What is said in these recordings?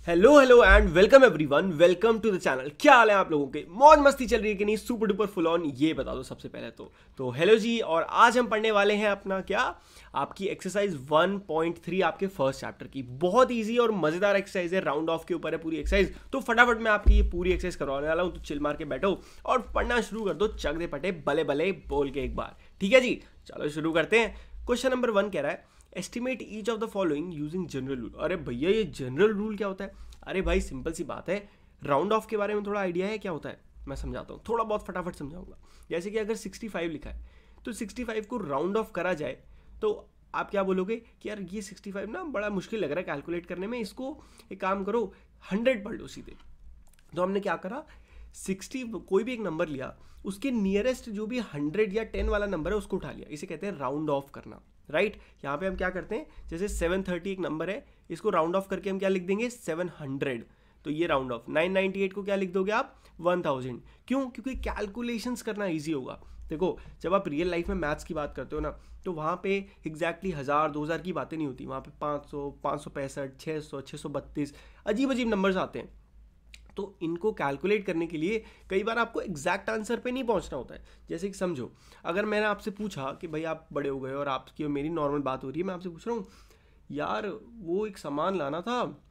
Hello hello and welcome everyone, welcome to the channel. क्या हाल है आप लोगों के? मौज मस्ती चल रही है कि नहीं? सुपर डुपर फुल ऑन, ये बता दो सबसे पहले तो हेलो जी। और आज हम पढ़ने वाले हैं अपना क्या, आपकी एक्सरसाइज 1.3 आपके फर्स्ट चैप्टर की। बहुत इजी और मजेदार एक्सरसाइज है, राउंड ऑफ के ऊपर है पूरी एक्सरसाइज। तो फटाफट मैं आपकी ये पूरी एक्सरसाइज करवाने वाला हूँ, तो चिल मार के बैठो और पढ़ना शुरू कर दो। चक दे पटे बले बले बोल के एक बार, ठीक है जी? चलो शुरू करते हैं। क्वेश्चन नंबर 1 कह रहा है estimate each of the following using general rule. अरे भैया, ये जनरल रूल क्या होता है? अरे भाई सिंपल सी बात है, राउंड ऑफ के बारे में थोड़ा आइडिया है क्या होता है? मैं समझाता हूँ, थोड़ा बहुत फटाफट समझाऊंगा। जैसे कि अगर 65 लिखा है तो 65 को राउंड ऑफ करा जाए तो आप क्या बोलोगे कि यार ये 65 ना बड़ा मुश्किल लग रहा है कैलकुलेट करने में, इसको एक काम करो 100 पढ़ लो सीधे। तो हमने क्या करा, 60 कोई भी एक नंबर लिया, उसके नियरेस्ट जो भी 100 या 10 वाला नंबर है उसको उठा लिया। इसे कहते हैं राउंड ऑफ करना, राइट? यहाँ पे हम क्या करते हैं, जैसे 730 एक नंबर है, इसको राउंड ऑफ करके हम क्या लिख देंगे, 700। तो ये राउंड ऑफ। 998 को क्या लिख दोगे आप, 1000। क्यों? क्योंककि कैलकुलेशंस करना ईजी होगा। देखो, जब आप रियल लाइफ में मैथ्स की बात करते हो ना, तो वहाँ पे एग्जैक्टली 1000 2000 की बातें नहीं होती। वहाँ पे 500 565 600 632 अजीब अजीब नंबर्स आते हैं। तो इनको कैलकुलेट करने के लिए कई बार आपको एग्जैक्ट आंसर पे नहीं पहुंचना होता है। जैसे कि समझो, अगर मैंने आपसे पूछा कि भाई आप बड़े हो गए और आपकी और मेरी नॉर्मल बात हो रही है, मैं आपसे पूछ रहा हूँ यार वो एक सामान लाना था,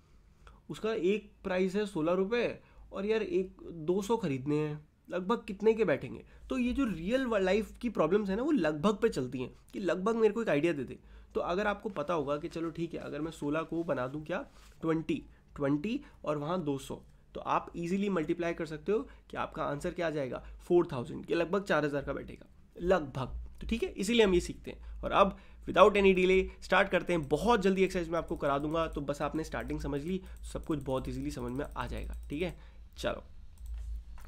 उसका एक प्राइस है 16 रुपये और यार एक 200 खरीदने हैं, लगभग कितने के बैठेंगे? तो ये जो रियल लाइफ की प्रॉब्लम्स है ना, वो लगभग पे चलती हैं कि लगभग मेरे को एक आइडिया दे दे। तो अगर आपको पता होगा कि चलो ठीक है, अगर मैं 16 को बना दूं क्या, 20 और वहाँ 200, तो आप इजीली मल्टीप्लाई कर सकते हो कि आपका आंसर क्या आ जाएगा, 4000 के लगभग 4000 का बैठेगा लगभग। तो ठीक है, इसीलिए हम ये सीखते हैं। और अब विदाउट एनी डिले स्टार्ट करते हैं। बहुत जल्दी एक्सरसाइज में आपको करा दूंगा, तो बस आपने स्टार्टिंग समझ ली, सब कुछ बहुत इजीली समझ में आ जाएगा। ठीक है, चलो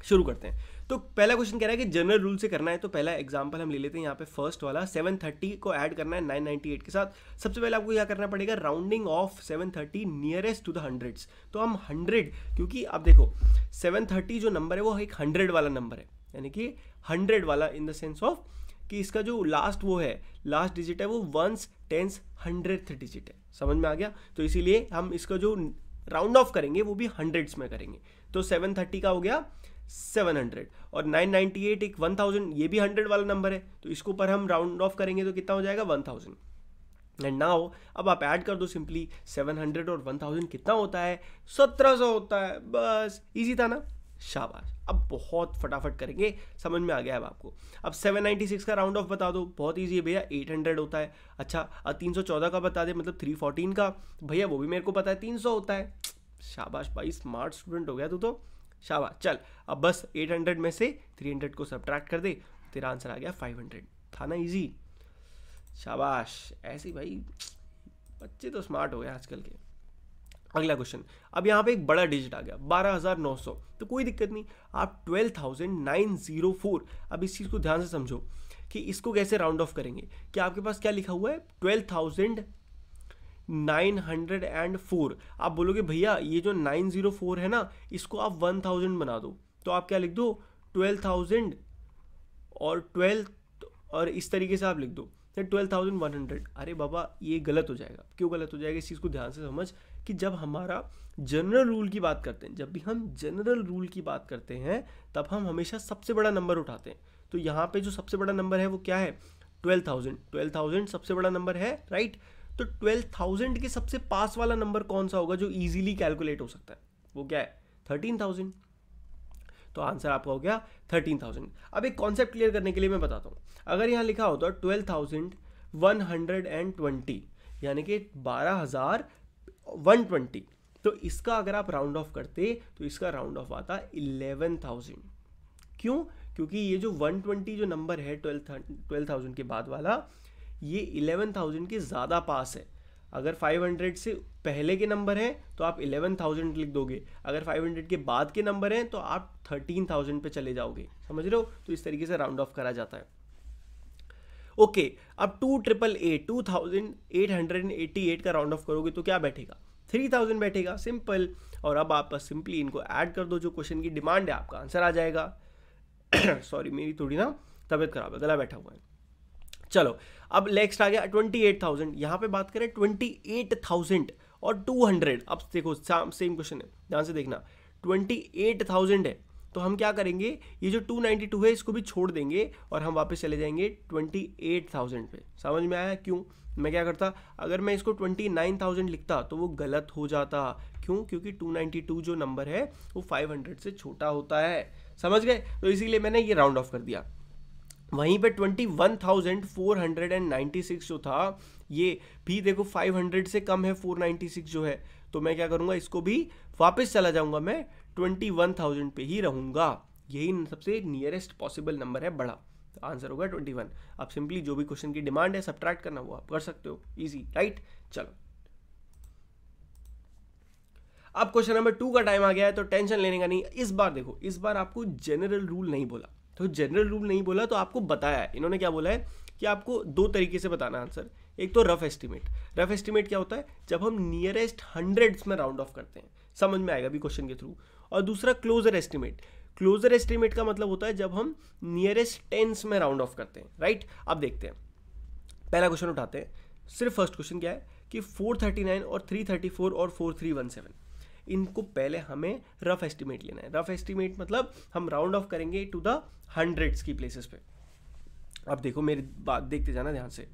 शुरू करते हैं। तो पहला क्वेश्चन कह रहा है कि जनरल रूल से करना है। तो पहला एग्जांपल हम ले लेते हैं यहाँ पे, फर्स्ट वाला 730 को ऐड करना है 998 के साथ। सबसे पहले आपको क्या करना पड़ेगा, rounding off 730 nearest to the hundreds. तो हम 100, क्योंकि अब देखो 730 जो नंबर है वो एक 100 वाला नंबर है, यानी कि 100 वाला इन द सेंस ऑफ कि इसका जो लास्ट वो है, लास्ट डिजिट है वो 1s 10s 100th डिजिट है। समझ में आ गया? तो इसीलिए हम इसका जो राउंड ऑफ करेंगे वो भी हंड्रेड्स में करेंगे। तो 730 का हो गया 700 और 998 एक 1000, ये भी 100 वाला नंबर है, तो इसको पर हम राउंड ऑफ करेंगे तो कितना हो जाएगा, 1000। एंड नाउ अब आप ऐड कर दो सिंपली, 700 और 1000 कितना होता है, 1700 होता है। बस इजी था ना, शाबाश। अब बहुत फटाफट करेंगे, समझ में आ गया अब आपको। अब 796 का राउंड ऑफ बता दो, बहुत इजी है भैया, 800 होता है। अच्छा 314 का बता दे, मतलब 314 का, भैया वो भी मेरे को पता है 300 होता है। शाबाश भाई, स्मार्ट स्टूडेंट हो गया तू तो, शाबाश। चल अब बस 800 में से 300 को सब्ट्रैक्ट कर दे, तेरा आंसर आ गया 500। था ना इजी? शाबाश, ऐसे भाई बच्चे तो स्मार्ट हो गए आजकल के। अगला क्वेश्चन, अब यहाँ पे एक बड़ा डिजिट आ गया 12900, तो कोई दिक्कत नहीं, आप 12904। अब इस चीज़ को ध्यान से समझो कि इसको कैसे राउंड ऑफ करेंगे। कि आपके पास क्या लिखा हुआ है, 12904। आप बोलोगे भैया ये जो 904 है ना, इसको आप 1000 बना दो। तो आप क्या लिख दो, 12000 और 12 और इस तरीके से आप लिख दो 12100। अरे बाबा ये गलत हो जाएगा। क्यों गलत हो जाएगा? इस चीज़ को ध्यान से समझ कि जब हमारा जनरल रूल की बात करते हैं, जब भी हम जनरल रूल की बात करते हैं, तब हम हमेशा सबसे बड़ा नंबर उठाते हैं। तो यहाँ पे जो सबसे बड़ा नंबर है वो क्या है, 12000। 12000 सबसे बड़ा नंबर है, राइट? तो 12000 के सबसे पास वाला नंबर कौन सा होगा जो इजीली कैलकुलेट हो सकता है, वो क्या है, 13000। तो आंसर आपका हो गया 13000। अब एक कॉन्सेप्ट क्लियर करने के लिए मैं बताता हूँ। अगर यहाँ लिखा होता 12120, यानी कि 12120, तो इसका अगर आप राउंड ऑफ करते तो इसका राउंड ऑफ आता 11000। क्यों? क्योंकि ये जो 120 जो नंबर है 12000 के बाद वाला, ये 11000 के ज़्यादा पास है। अगर 500 से पहले के नंबर हैं तो आप 11000 लिख दोगे, अगर 500 के बाद के नंबर हैं तो आप 13000 पे चले जाओगे। समझ रहे हो? तो इस तरीके से राउंड ऑफ करा जाता है। ओके, अब 2888 का राउंड ऑफ करोगे तो क्या बैठेगा, 3000 बैठेगा, सिंपल। और अब आप बस सिंपली इनको ऐड कर दो, जो क्वेश्चन की डिमांड है, आपका आंसर आ जाएगा। सॉरी, मेरी थोड़ी ना तबीयत खराब है, गला बैठा हुआ है। चलो अब नेक्स्ट आ गया 28000। यहाँ पे बात करें 28000 और 200, अब देखो सेम क्वेश्चन है, ध्यान से देखना, 28,000 है, तो हम क्या करेंगे, ये जो 292 है इसको भी छोड़ देंगे और हम वापस चले जाएंगे 28,000 पे। समझ में आया क्यों? मैं क्या करता, अगर मैं इसको 29,000 लिखता तो वो गलत हो जाता। क्यों? क्योंकि 292 जो नंबर है वो 500 से छोटा होता है। समझ गए? तो इसीलिए मैंने ये राउंड ऑफ कर दिया। वहीं पे 21,496 जो था, ये भी देखो 500 से कम है 496 जो है, तो मैं क्या करूँगा, इसको भी वापस चला जाऊँगा, मैं 21,000 पे ही रहूँगा। यही सबसे नियरेस्ट पॉसिबल नंबर है बड़ा, तो आंसर होगा 21। अब सिंपली जो भी क्वेश्चन की डिमांड है सब्ट्रैक्ट करना वो आप कर सकते हो, इजी, राइट। चलो अब क्वेश्चन नंबर 2 का टाइम आ गया है, तो टेंशन लेने का नहीं। इस बार देखो, इस बार आपको जनरल रूल नहीं बोला, तो जनरल रूल नहीं बोला तो आपको बताया है, इन्होंने क्या बोला है कि आपको दो तरीके से बताना आंसर। एक तो रफ एस्टिमेट। रफ एस्टिमेट क्या होता है, जब हम नियरेस्ट हंड्रेड्स में राउंड ऑफ करते हैं, समझ में आएगा भी क्वेश्चन के थ्रू। और दूसरा क्लोजर एस्टिमेट। क्लोजर एस्टिमेट का मतलब होता है जब हम नियरेस्ट टेंस में राउंड ऑफ करते हैं, राइट। अब देखते हैं, पहला क्वेश्चन उठाते हैं। सिर्फ फर्स्ट क्वेश्चन क्या है कि 439 और 334 और 4317, इनको पहले हमें रफ एस्टिमेट लेना है। रफ एस्टिमेट मतलब हम राउंड ऑफ करेंगे टू द हंड्रेड्स की प्लेसेस पे। अब देखो मेरी बात देखते जाना ध्यान से,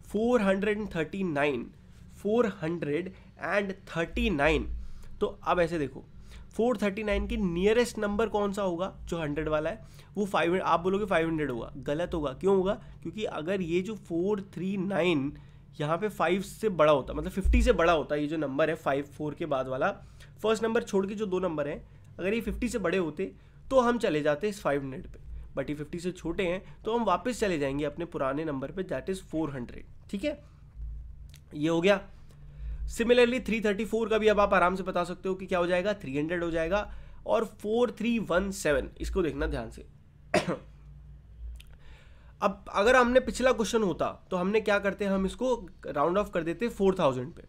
439, 439, तो अब ऐसे देखो 439 की नियरेस्ट नंबर कौन सा होगा, जो 100 वाला है, वो 500, आप बोलोगे 500 होगा, गलत होगा। क्यों होगा? क्योंकि अगर ये जो 439 यहाँ पे 5 से बड़ा होता, मतलब 50 से बड़ा होता, ये जो नंबर है 4 के बाद वाला, फर्स्ट नंबर छोड़ के जो दो नंबर हैं, अगर ये 50 से बड़े होते तो हम चले जाते इस 500 पे, बट ये 50 से छोटे हैं तो हम वापस चले जाएंगे अपने पुराने नंबर पे, दैट इज 400। ठीक है, ये हो गया। सिमिलरली 334 का भी अब आप आराम से बता सकते हो कि क्या हो जाएगा, 300 हो जाएगा। और 4317, इसको देखना ध्यान से। अब अगर हमने पिछला क्वेश्चन होता तो हमने क्या करते हैं, हम इसको राउंड ऑफ कर देते 4000 पे।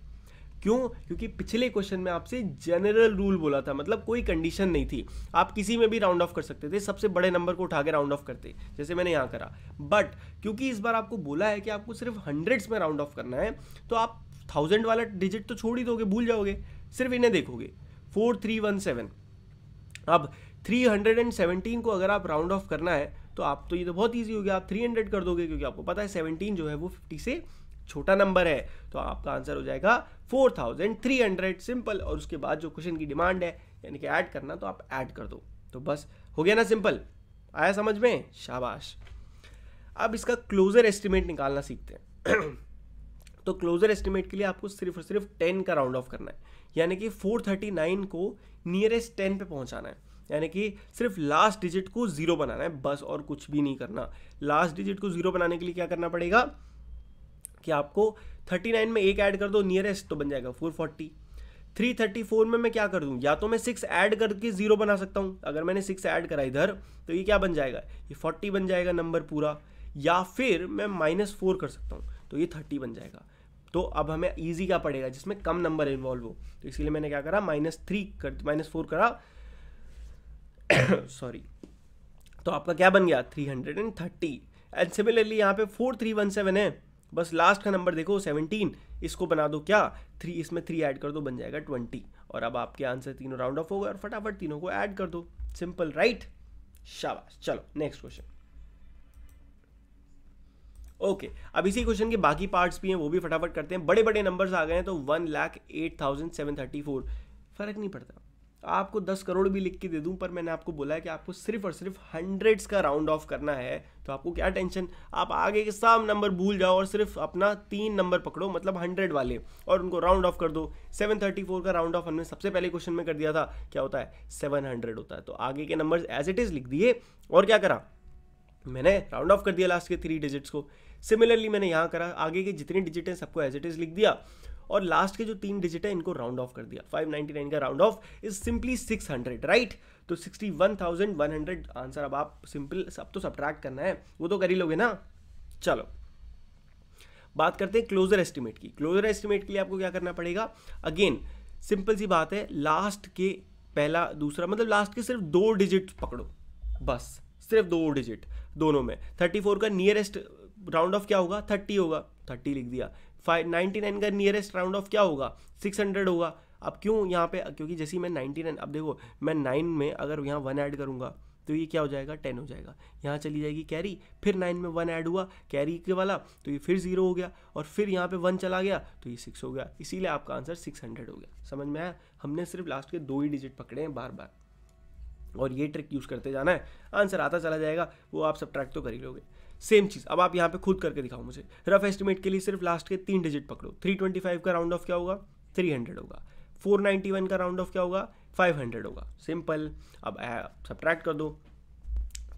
क्यों? क्योंकि पिछले क्वेश्चन में आपसे जनरल रूल बोला था, मतलब कोई कंडीशन नहीं थी, आप किसी में भी राउंड ऑफ कर सकते थे, सबसे बड़े नंबर को उठा के राउंड ऑफ करते, जैसे मैंने यहाँ करा। बट क्योंकि इस बार आपको बोला है कि आपको सिर्फ हंड्रेड्स में राउंड ऑफ करना है, तो आप 1000 वाला डिजिट तो छोड़ ही दोगे, भूल जाओगे, सिर्फ इन्हें देखोगे, 4317। अब 317 को अगर आप राउंड ऑफ करना है तो आप तो ये तो बहुत ईजी हो गया, आप 300 कर दोगे, क्योंकि आपको पता है 17 जो है वो 50 से छोटा नंबर है, तो आपका आंसर हो जाएगा 4300, सिंपल। और उसके बाद जो क्वेश्चन की डिमांड है यानी कि ऐड करना, तो आप ऐड कर दो, तो बस हो गया ना, सिंपल। आया समझ में? शाबाश। अब इसका क्लोजर एस्टिमेट निकालना सीखते हैं। तो क्लोजर एस्टिमेट के लिए आपको सिर्फ और सिर्फ 10 का राउंड ऑफ करना है, यानी कि 439 को नियरेस्ट 10 पे पहुंचाना है, यानी कि सिर्फ लास्ट डिजिट को 0 बनाना है, बस, और कुछ भी नहीं करना। लास्ट डिजिट को 0 बनाने के लिए क्या करना पड़ेगा कि आपको 39 में 1 ऐड कर दो नियरेस्ट, तो बन जाएगा 440। 334 में मैं क्या कर दूं, या तो मैं 6 ऐड करके 0 बना सकता हूं, अगर मैंने 6 ऐड करा इधर तो ये क्या बन जाएगा, ये 40 बन जाएगा नंबर पूरा, या फिर मैं -4 कर सकता हूं तो ये 30 बन जाएगा। तो अब हमें इजी क्या पड़ेगा, जिसमें कम नंबर इन्वॉल्व हो, तो इसीलिए मैंने क्या करा, -4 करा सॉरी, तो आपका क्या बन गया, 330। एंड सिमिलरली यहाँ पे 4317 है, बस लास्ट का नंबर देखो 17, इसको बना दो क्या, 3, इसमें 3 ऐड कर दो, बन जाएगा 20। और अब आपके आंसर तीनों राउंड ऑफ हो गए और फटाफट तीनों को ऐड कर दो, सिंपल, राइट। शाबाश। चलो नेक्स्ट क्वेश्चन। ओके, अब इसी क्वेश्चन के बाकी पार्ट्स भी हैं, वो भी फटाफट करते हैं। बड़े बड़े नंबर्स आ गए हैं, तो 1,08,734, फर्क नहीं पड़ता, आपको 10 करोड़ भी लिख के दे दूं, पर मैंने आपको बोला है कि आपको सिर्फ और सिर्फ हंड्रेड्स का राउंड ऑफ करना है, तो आपको क्या टेंशन, आप आगे के सब नंबर भूल जाओ और सिर्फ अपना 3 नंबर पकड़ो, मतलब 100 वाले, और उनको राउंड ऑफ कर दो। 734 का राउंड ऑफ हमने सबसे पहले क्वेश्चन में कर दिया था, क्या होता है, 700 होता है, तो आगे के नंबर एज इट इज लिख दिए, और क्या करा, मैंने राउंड ऑफ कर दिया लास्ट के 3 डिजिट्स को। सिमिलरली मैंने यहाँ करा, आगे के जितने डिजिट हैं सबको एज इट इज लिख दिया, और लास्ट के जो 3 डिजिट है इनको राउंड ऑफ कर दिया। 599 का round of is simply 600, right. तो 61,100 आंसर। अब आप सिंपल सब तो सब्ट्रैक्ट करना है, वो तो कर ही लोगे ना। चलो बात करते हैं क्लोजर एस्टिमेट की। क्लोजर एस्टिमेट के लिए आपको क्या करना पड़ेगा, अगेन सिंपल सी बात है, लास्ट के पहला दूसरा, मतलब लास्ट के सिर्फ 2 डिजिट पकड़ो, बस सिर्फ 2 डिजिट दोनों में। 34 का नियरेस्ट राउंड ऑफ क्या होगा, 30 होगा, 30 लिख दिया। 99 का नियरेस्ट राउंड ऑफ क्या होगा, 600 होगा। अब क्यों यहाँ पे, क्योंकि जैसे मैं 99, अब देखो मैं 9 में अगर यहाँ 1 ऐड करूँगा तो ये क्या हो जाएगा, 10 हो जाएगा। यहाँ चली जाएगी कैरी, फिर 9 में 1 ऐड हुआ कैरी के वाला, तो ये फिर 0 हो गया, और फिर यहाँ पे 1 चला गया तो ये 6 हो गया। इसीलिए आपका आंसर 600 हो गया। समझ में आया? हमने सिर्फ लास्ट के 2 ही डिजिट पकड़े हैं बार बार, और ये ट्रिक यूज़ करते जाना है, आंसर आता चला जाएगा। वो आप सब्ट्रैक्ट तो कर ही लोगे। सेम चीज़ अब आप यहाँ पे खुद करके दिखाओ मुझे। रफ एस्टिमेट के लिए सिर्फ लास्ट के 3 डिजिट पकड़ो। 325 का राउंड ऑफ क्या होगा, 300 होगा। 491 का राउंड ऑफ क्या होगा, 500 होगा। सिंपल। अब सब्ट्रैक्ट कर दो।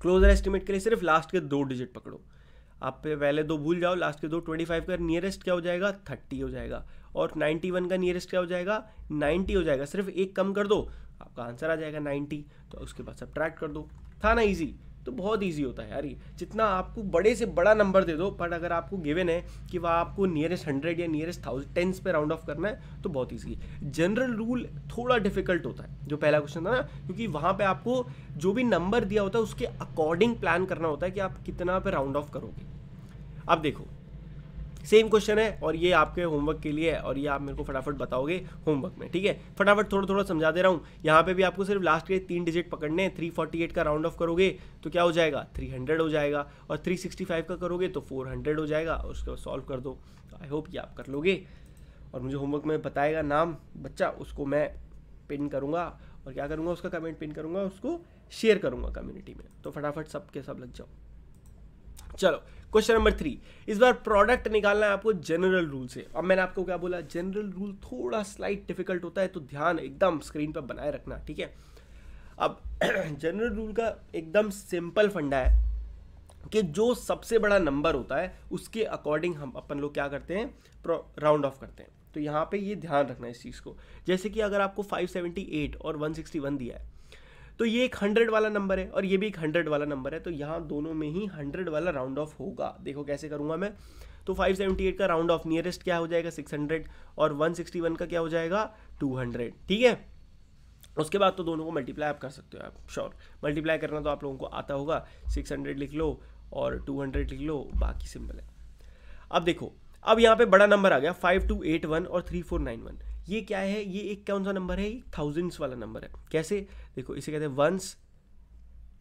क्लोजर एस्टिमेट के लिए सिर्फ लास्ट के 2 डिजिट पकड़ो। आप पहले 2 भूल जाओ, लास्ट के 2। 25 का नियरेस्ट क्या हो जाएगा, 30 हो जाएगा, और 91 का नियरेस्ट क्या हो जाएगा, 90 हो जाएगा। सिर्फ एक कम कर दो, आपका आंसर आ जाएगा 90। तो उसके बाद सब्ट्रैक्ट कर दो। था ना इजी? तो बहुत इजी होता है यार ये। जितना आपको बड़े से बड़ा नंबर दे दो, बट अगर आपको गिवन है कि वह आपको नियरेस्ट 100 या नियरेस्ट 1000 टेंस पे राउंड ऑफ करना है, तो बहुत ईजी है। जनरल रूल थोड़ा डिफिकल्ट होता है, जो पहला क्वेश्चन था ना, क्योंकि वहाँ पे आपको जो भी नंबर दिया होता है उसके अकॉर्डिंग प्लान करना होता है कि आप कितना पे राउंड ऑफ करोगे। अब देखो सेम क्वेश्चन है, और ये आपके होमवर्क के लिए है, और ये आप मेरे को फटाफट बताओगे होमवर्क में, ठीक है? फटाफट थोड़ा थोड़ा समझा दे रहा हूँ। यहाँ पे भी आपको सिर्फ लास्ट के 3 डिजिट पकड़ने हैं। 348 का राउंड ऑफ करोगे तो क्या हो जाएगा, 300 हो जाएगा, और 365 का करोगे तो 400 हो जाएगा। और उसको सॉल्व कर दो। आई होप ये आप कर लोगे, और मुझे होमवर्क में बताएगा नाम बच्चा, उसको मैं पिन करूँगा, और क्या करूँगा, उसका कमेंट पिन करूँगा, उसको शेयर करूँगा कम्युनिटी में। तो फटाफट सब के सब लग जाओ। चलो क्वेश्चन नंबर 3। इस बार प्रोडक्ट निकालना है आपको जनरल रूल से। अब मैंने आपको क्या बोला, जनरल रूल थोड़ा स्लाइट डिफिकल्ट होता है, तो ध्यान एकदम स्क्रीन पर बनाए रखना, ठीक है? अब जनरल रूल का एकदम सिंपल फंडा है कि जो सबसे बड़ा नंबर होता है उसके अकॉर्डिंग हम अपन लोग क्या करते हैं, राउंड ऑफ करते हैं। तो यहाँ पे ये ध्यान रखना है इस चीज़ को। जैसे कि अगर आपको 578 और 161 दिया है, तो ये एक 100 वाला नंबर है और ये भी एक 100 वाला नंबर है, तो यहाँ दोनों में ही 100 वाला राउंड ऑफ होगा। देखो कैसे करूँगा मैं। तो 578 का राउंड ऑफ नियरेस्ट क्या हो जाएगा, 600, और 161 का क्या हो जाएगा, 200, ठीक है? उसके बाद तो दोनों को मल्टीप्लाई आप कर सकते हो, आप श्योर मल्टीप्लाई करना तो आप लोगों को आता होगा। 600 लिख लो और 200 लिख लो, बाकी सिंपल है। अब देखो, अब यहाँ पे बड़ा नंबर आ गया 5281 और 3491। ये क्या है, ये एक कौन सा नंबर है, ये थाउजेंड्स वाला नंबर है। कैसे, देखो इसे कहते हैं ones,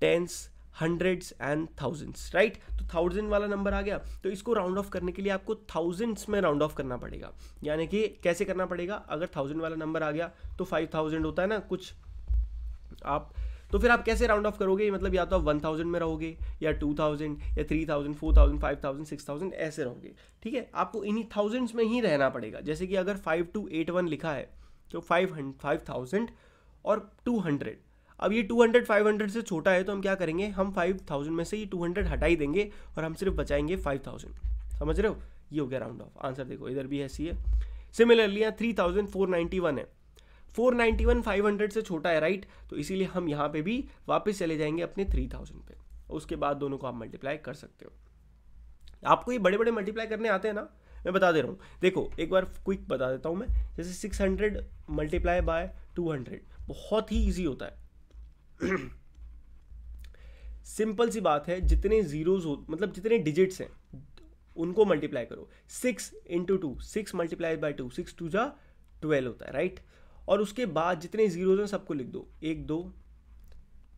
tens, hundreds and thousands, right? तो 1000 वाला नंबर आ गया, तो इसको राउंड ऑफ करने के लिए आपको थाउजेंड्स में राउंड ऑफ करना पड़ेगा। यानी कि कैसे करना पड़ेगा, अगर 1000 वाला नंबर आ गया तो 5000 होता है ना कुछ, आप तो फिर आप कैसे राउंड ऑफ करोगे, मतलब या तो आप 1000 में रहोगे, या 2000, या 3000, 4000, 5000, 6000 ऐसे रहोगे, ठीक है? आपको इन्हीं थाउजेंड्स में ही रहना पड़ेगा। जैसे कि अगर 5281 लिखा है तो 5000 और 200। अब ये 200 500 से छोटा है, तो हम क्या करेंगे, हम 5000 में से ये 200 हटा ही देंगे और हम सिर्फ बचाएंगे 5000। समझ रहे हो? ये हो गया राउंड ऑफ। आंसर देखो इधर भी ऐसी है। सिमिलरली यहाँ 3491 है, 491 500 से छोटा है, राइट? तो इसीलिए हम यहाँ पे भी वापस चले जाएंगे अपने 3000 पे। उसके बाद दोनों को आप मल्टीप्लाई कर सकते हो। आपको ये बड़े बड़े मल्टीप्लाई करने आते हैं ना, मैं बता दे रहा हूँ। देखो एक बार क्विक बता देता हूँ मैं। जैसे 600 मल्टीप्लाई बाय 200 बहुत ही ईजी होता है। सिंपल सी बात है, जितने जीरोज हो, मतलब जितने डिजिट्स हैं उनको मल्टीप्लाई करो। 6 इंटू 2, 6 मल्टीप्लाई बाय 2, 6 2 जा 12 होता है, राइट? और उसके बाद जितने जीरोज हैं सबको लिख दो, 1 2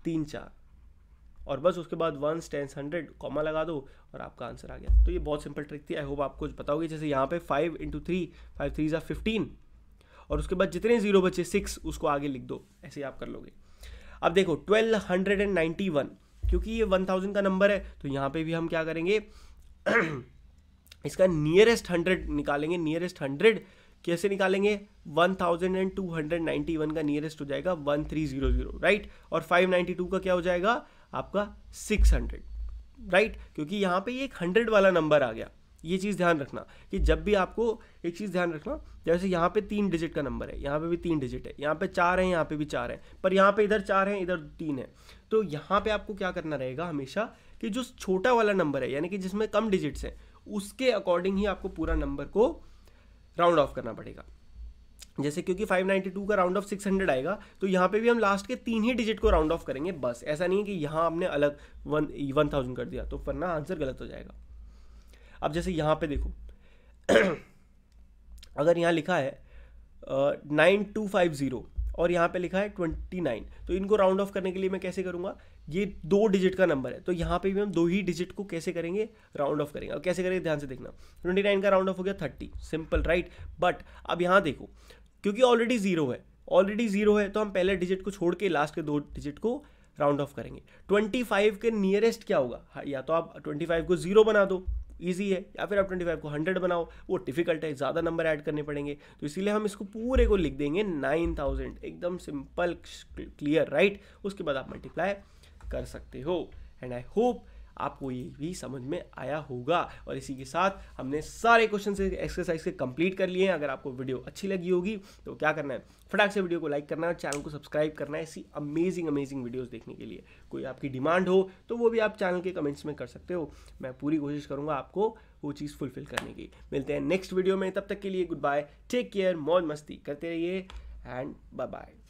3 4, और बस उसके बाद 1 10 100 कॉमा लगा दो और आपका आंसर आ गया। तो ये बहुत सिंपल ट्रिक थी, आई होप आपको कुछ पता होगी। जैसे यहाँ पे 5 इंटू 3, 5 3 जा 15, और उसके बाद जितने जीरो बचे 6 उसको आगे लिख दो, ऐसे ही आप कर लोगे। अब देखो 1291, क्योंकि ये 1000 का नंबर है, तो यहाँ पे भी हम क्या करेंगे, इसका नियरेस्ट 100 निकालेंगे। नियरेस्ट 100 कैसे निकालेंगे, 1291 का नियरेस्ट हो जाएगा 1300, राइट? और 592 का क्या हो जाएगा आपका 600, राइट? क्योंकि यहाँ पे ये एक 100 वाला नंबर आ गया। ये चीज़ ध्यान रखना कि जब भी आपको एक चीज़ ध्यान रखना, जैसे यहाँ पे 3 डिजिट का नंबर है, यहाँ पे भी 3 डिजिट है, यहाँ पे 4 है, यहाँ पे भी 4 है, पर यहाँ पे इधर 4 है, इधर 3 है। तो यहाँ पे आपको क्या करना रहेगा हमेशा कि जो छोटा वाला नंबर है, यानी कि जिसमें कम डिजिट्स हैं, उसके अकॉर्डिंग ही आपको पूरा नंबर को राउंड ऑफ करना पड़ेगा। जैसे क्योंकि 592 का राउंड ऑफ 600 आएगा, तो यहाँ पे भी हम लास्ट के 3 ही डिजिट को राउंड ऑफ करेंगे बस। ऐसा नहीं है कि यहाँ आपने अलग 1000 कर दिया, तो वरना आंसर गलत हो जाएगा। अब जैसे यहाँ पे देखो अगर यहाँ लिखा है 9250 और यहाँ पे लिखा है 29, तो इनको राउंड ऑफ करने के लिए मैं कैसे करूँगा, ये 2 डिजिट का नंबर है तो यहाँ पे भी हम 2 ही डिजिट को कैसे करेंगे, राउंड ऑफ करेंगे। और कैसे करेंगे ध्यान से देखना, 29 का राउंड ऑफ हो गया 30, सिंपल राइट। बट अब यहाँ देखो, क्योंकि ऑलरेडी जीरो है तो हम पहले डिजिट को छोड़ के लास्ट के 2 डिजिट को राउंड ऑफ करेंगे। 25 के नियरेस्ट क्या होगा, या तो आप 25 को 0 बना दो, ईजी है, या फिर आप 25 को 100 बनाओ, वो डिफिकल्ट है, ज़्यादा नंबर ऐड करने पड़ेंगे। तो इसीलिए हम इसको पूरे को लिख देंगे 9000, एकदम सिंपल क्लियर राइट। उसके बाद आप मल्टीप्लाई कर सकते हो। एंड आई होप आपको ये भी समझ में आया होगा। और इसी के साथ हमने सारे क्वेश्चन से एक्सरसाइज के कंप्लीट कर लिए हैं। अगर आपको वीडियो अच्छी लगी होगी तो क्या करना है, फटाक से वीडियो को लाइक करना है, चैनल को सब्सक्राइब करना है ऐसी अमेजिंग वीडियोस देखने के लिए। कोई आपकी डिमांड हो तो वो भी आप चैनल के कमेंट्स में कर सकते हो, मैं पूरी कोशिश करूँगा आपको वो चीज़ फुलफिल करने की। मिलते हैं नेक्स्ट वीडियो में, तब तक के लिए गुड बाय, टेक केयर, मौज मस्ती करते रहिए एंड बाय बाय।